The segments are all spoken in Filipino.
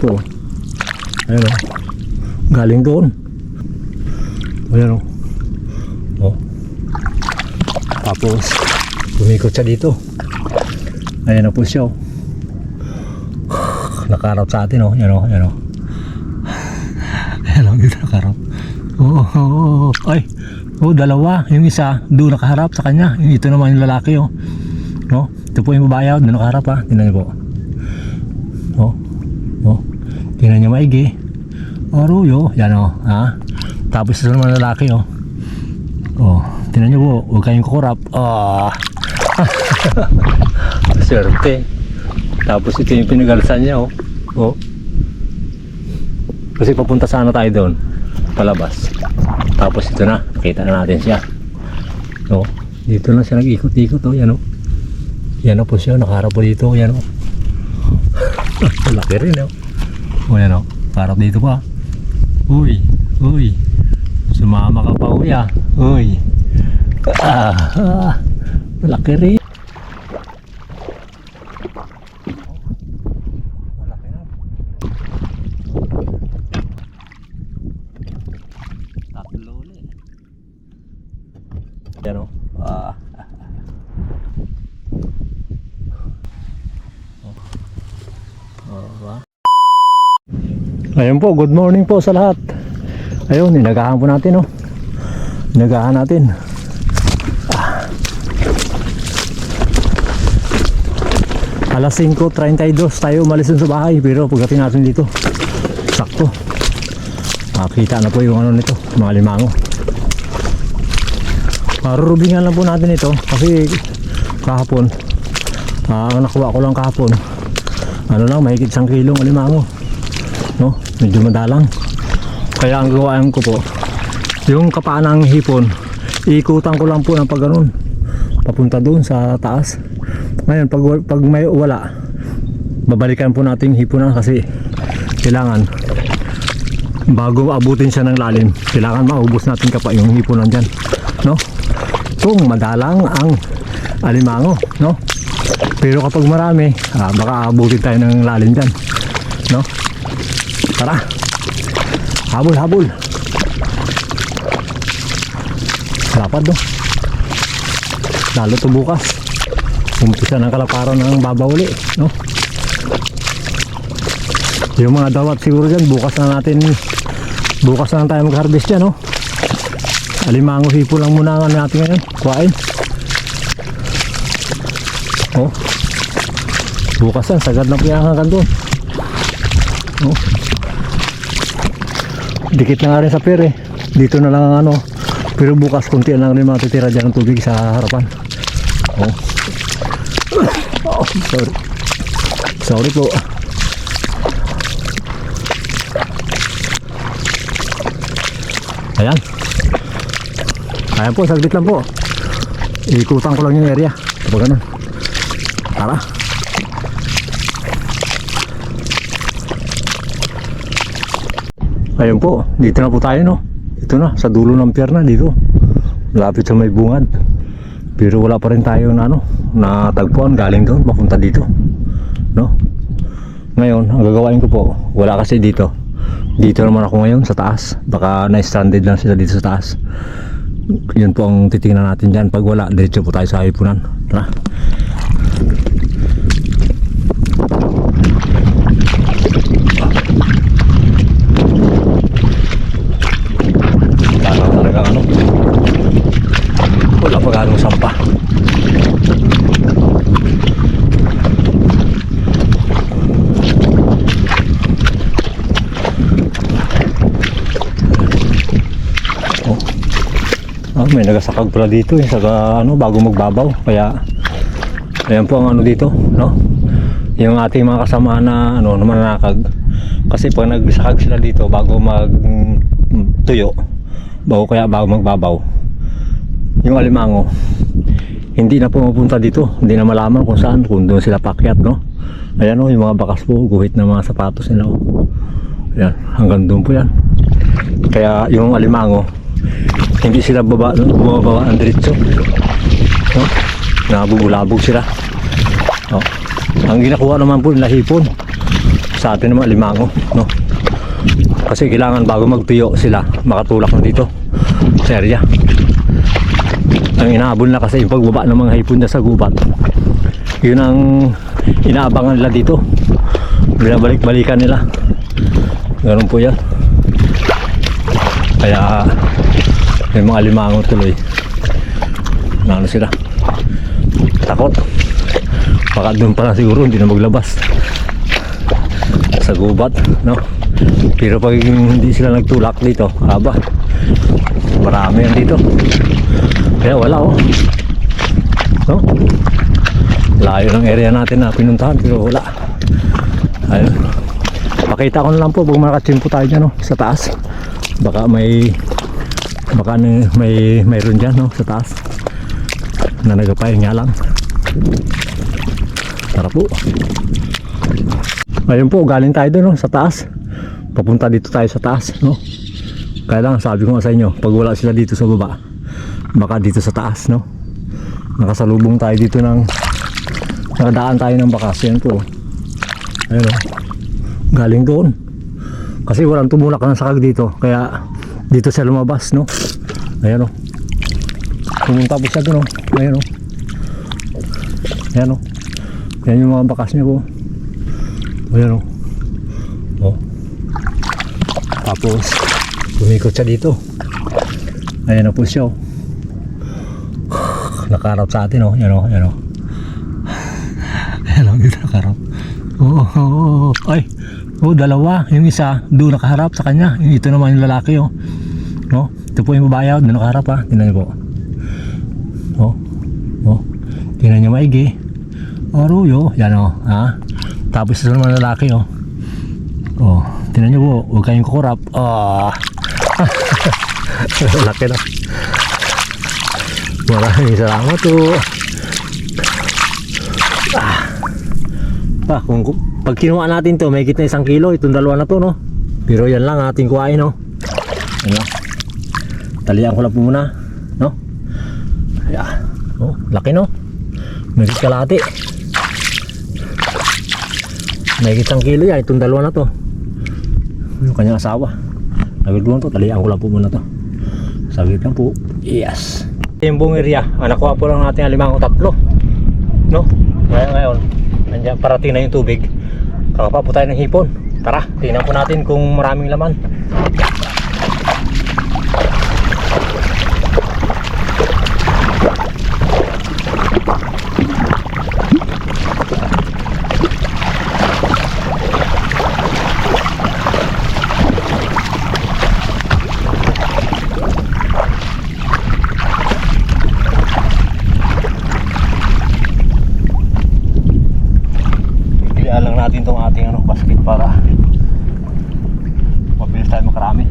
po. Ayan o. Galing doon. Ayan o. Oh. Tapos, umikot siya dito. Ayan na po siya o. Nakarap sa atin o. Ayan o. Ayan o. Ayan o. Dito nakarap. Oh. Ay. Oh, dalawa. Yung isa, doon nakaharap sa kanya. Ito naman yung lalaki o. No? Ito po yung babae o. Doon nakaharap ha. Tingnan niyo po. Oh. Tingnan niyo maigi. Aruyo. Yan o. Ha? Tapos ito naman lalaki o. Oh. Tingnan niyo po. Huwag kayong kukurap. Swerte. Tapos ito yung pinagalasan niya oh. Oh. Kasi papunta sana tayo doon. Palabas. Tapos ito na. Nakita na natin siya. Oh. Dito na siya nag-ikot-ikot oh. Yan oh. Yan oh po siya. Nakaharap po dito. Yan oh. Malaki rin oh. Oh yan oh. Nakaharap dito pa. Uy. Sumama ka pa uy ah. Uy. Malaki rin. Yan o. Ayun po, good morning po sa lahat. Ayun, inagahan po natin o. Inagahan natin. Alas 5:32 tayo umalis sa bahay. Pero pagdating natin dito, sakto. Makita na po yung ano nito, mga limango. Marurubingan lang po natin ito kasi kahapon nakuha ko lang kahapon ano lang mahigit 1 kilong alimango no? Medyo madalang kaya ang gawaan ko po yung kapaanang hipon ikutan ko lang po ng pag ganun papunta doon sa taas. Ngayon pag may wala babalikan po natin hiponan kasi kailangan bago abutin siya ng lalim kailangan maubos natin kapa yung hiponan dyan no? Kung madalang ang alimango no? Pero kapag marami baka abutin tayo ng lalim dyan no? Tara habol lapad no? Lalo to bukas umpisa ng kalaparan ng babauli no? Yung mga dawat siguro dyan bukas na tayo mag harvest dyan no? Alimango hipo lang muna natin ngayon kuhain oh bukas yan sagad na piyangan doon oh dikit na nga rin sa pier eh dito na lang ang ano pero bukas kunti lang rin matitira dyan ng tubig sa harapan oh sorry po ayan po, saglit lang po. Ikutan ko lang yung area. Kapag ganun. Tara. Ayan po, dito na po tayo no. Ito na, sa dulo ng pier na dito. Malapit sa may bungad. Pero wala pa rin tayo na ano, na tagpuan galing doon, papunta dito. No? Ngayon, ang gagawin ko po, wala kasi dito. Dito naman ako ngayon sa taas. Baka na-stranded lang sila dito sa taas. Yun po ang titingnan natin dyan. Pag wala, diretso po tayo sa hipunan. Tara. Talagang ano, wala pa ganong sampah. May nagasakag pala dito eh, saka ano, bago magbabaw. Kaya ayan po ang ano dito, no? Yung ating mga kasama na ano, mananakag. Kasi pag nagsakag sila dito bago magtuyo, bago magbabaw, yung alimango hindi na pumapunta dito, hindi na malaman kung saan, kung doon sila pakyat, no? Ayan o, yung mga bakas po, guhit ng mga sapatos nila o. Ayan, hanggang doon po yan. Kaya yung alimango hindi sila bumababa ang diretso no? Nabubulabog sila no? Ang ginakuha naman po nila hipon Sa atin naman alimango, no? Kasi kailangan bago magtuyo sila makatulak na dito sa area. Ang inaabol na kasi yung pagbaba ng mga hipon na sa gubat, yun ang inaabangan nila dito, binabalik-balikan nila. Ganun po yan. Kaya may mga alimango tuloy na ano sila, takot. Baka doon pa lang siguro hindi na maglabas sa gubat, no? Pero pag hindi sila nagtulak dito, aba, marami yan dito. Kaya wala, oh, no? Layo ng area natin na pinuntahan pero wala. Ayun, pakita ko na lang po pag makatsimpo tayo dyan, no? Sa taas baka mayroon dyan, no? Sa taas na nagapahinga lang. Tara po. Ayun po, galing tayo doon, no? Sa taas, papunta dito tayo sa taas, no? Kaya lang sabi ko nga sa inyo, pag wala sila dito sa baba, baka dito sa taas, no? Nakasalubong tayo dito ng nakadaan tayo ng bakasyon po. Ayun, no? Galing doon kasi walang tumulak ng sakag dito, kaya dito siya lumabas, no? Ayan, no? Pumunta po siya doon, no? Ayan, no? Ayan, no? Ayan yung mga bakas niya po. Ayan, no? Oh. Tapos umikot siya dito. Ayan na po siya, oh. Nakaharap sa atin, oh. Ayan, oh. Ayan, oh. Ayan, oh. Dito nakaharap. Oh. Ay. Oh, dalawa. Yung isa doon nakaharap sa kanya. Ito naman yung lalaki, oh. No? Ito po yung babae, oh. Doon nakaharap, ha. Tingnan niyo po. Oh. Tingnan niyo maigi. Aruyo. Yan, oh. Ha? Tapos ito naman lalaki, oh. Oh. Tingnan niyo po. Huwag kayong kukurap. Oh. Laki na. Maraming salamat po. Kung pag kinuha natin to, may kita 1 kilo. Itong dalawa na to, no? Pero yan lang ating kuhain, no? Yan lang. Talian ko lang po muna, no? Ayan. Oh, laki, no? May kalahati. May kita 1 kilo yan. Itong dalawa na to. Yung kanyang asawa. Nagulungan to, talian ko lang po muna to. Saglit lang po. Yes. Yung buong area, nakuha po lang natin 5 tatlo, no? Ngayon, nandiyan parating na yung tubig. Kakapa po tayo ng hipon. Tara, tingnan po natin kung maraming laman. Lang natin tong ating basket para mabilis tayo makarami.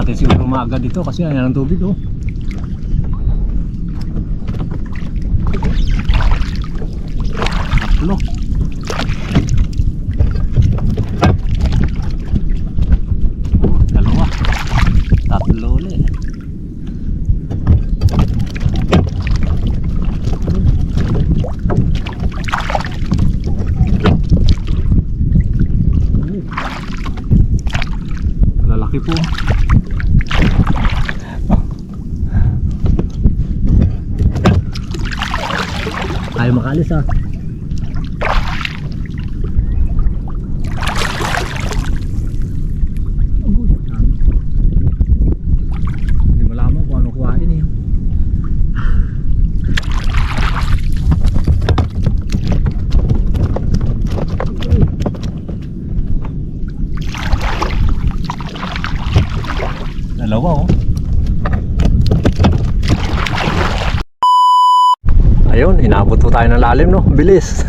natin siguro maagad dito kasi ayan ang tubig oh. Tatlo. Dalawa. Tatlo ulit. Lalaki po. Ayaw makalis ah. Hindi malaman kung ano kuhain eh. Dalawa oh. Ayun, inabot po tayo ng lalim no, bilis.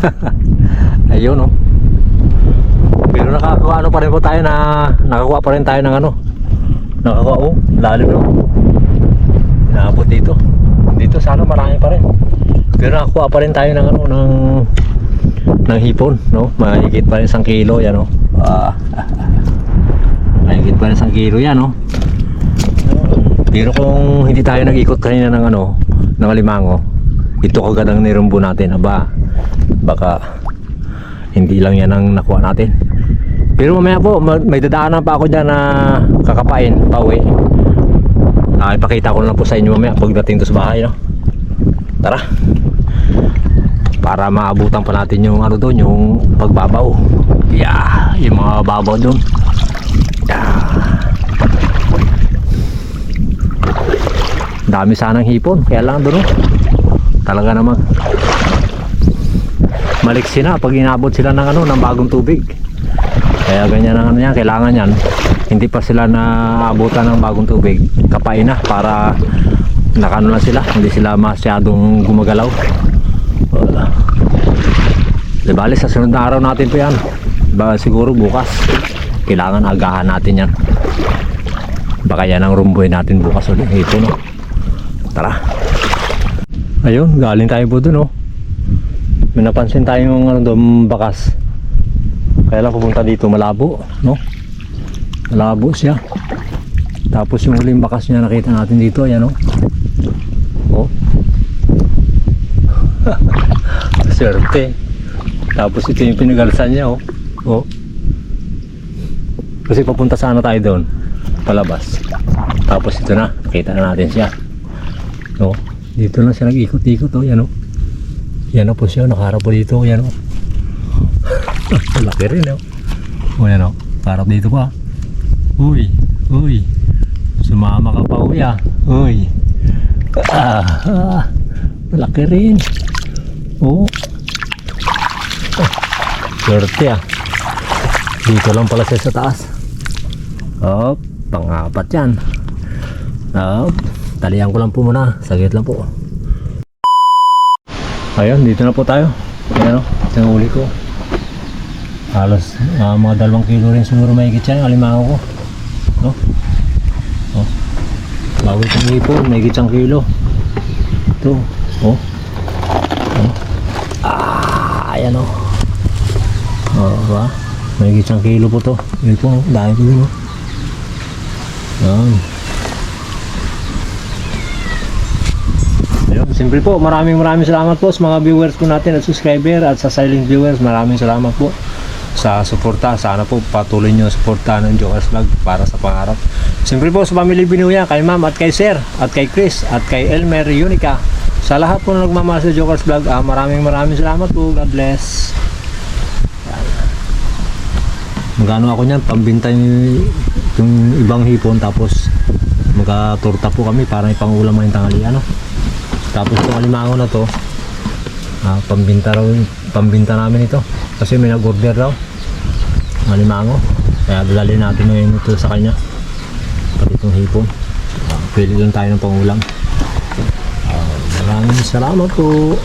Ayun no. Pero nakakuha pa rin po tayo na nakakuha pa rin tayo ng ano. Nakakuha oh, lalim no. Inabot dito. Dito sana marami pa rin. Pero nakakuha pa rin tayo ng ano ng hipon no. Mahigit pa rin 1 kilo yan no. Mahigit pa rin 1 kilo yan no. Pero kung hindi tayo nag-ikot kanina ng ano, ng alimango, ito kagad ang nirumbo natin, aba, baka hindi lang yan ang nakuha natin. Pero mamaya po, may dadaanan pa ako dyan na kakapain, pauwi. Ipakita ko lang po sa inyo mamaya pagdating to sa bahay, no? Tara, para maabutan pa natin yung ano doon, yung pagbabaw. Yeah, yung mga babaw doon. Yeah. Dami sanang hipon, kaya lang doon, no? Talaga naman maliksi na pag inabot sila ng ano, ng bagong tubig. Kaya ganyan ang ano yan, kailangan yan hindi pa sila naabutan ng bagong tubig, kapain na para nakano na sila, hindi sila masyadong gumagalaw. Di bali sa sunod na araw natin po yan, siguro bukas kailangan agahan natin yan, baka yan ang rumboy natin bukas ulit. Ito no, tara. Ayun, galing tayo po dun oh. May napansin tayong ano doon, bakas. Kaya lang pupunta dito malabo, no? Malabo siya. Tapos yung huling bakas niya nakita natin dito, ayan oh. Oh. Swerte. Tapos ito yung pinagalsan niya oh. Oh. Kasi papunta sana tayo doon, palabas. Tapos ito na, nakita na natin siya. No? Dito lang siya nag-ikot-ikot oh, yan oh. Yan oh po siya, nakaharap po dito, yan oh. Laki rin oh. Oh yan oh, harap dito pa. Uy, uy. Sumama ka pa uy ah. Uy. Laki rin. Oh. Swerte ah. Dito lang pala siya sa taas. Oh, pang-apat yan. Oh. Talihan ko lang po muna, saglit lang po. Ayun, dito na po tayo. Ayan o, ito yung uli ko. Halos mga 2 kilo rin siguro mahigit yan, alimango ko. No? Oh. Bago itong hipon, mahigit 1 kilo. Ito, oh. Ayan o. Oh, diba? Mahigit 1 kilo po to. Yun po, dahil po yun o. Ayan. Siyempre po, maraming salamat po sa mga viewers ko natin at subscriber, at sa silent viewers, maraming salamat po sa suporta. Sana po patuloy nyo suportahan ng Jokers Vlog para sa pangarap. Siyempre po sa Family Binuya, kay Ma'am at kay Sir, at kay Chris, at kay Elmer Unica, sa lahat po na nagmamahal sa Jokers Vlog, maraming salamat po. God bless. Magano ako niyan, pambintay yung ibang hipon, tapos magka-torta po kami para ipangulam ngayong tanghalian, no? Tapos itong alimango na to, pambinta namin ito kasi may nag-order daw ng alimango, kaya dadalhin natin ngayon ito sa kanya, pati itong hipon. Pwede doon tayo ng pangulam. Maraming salamat po.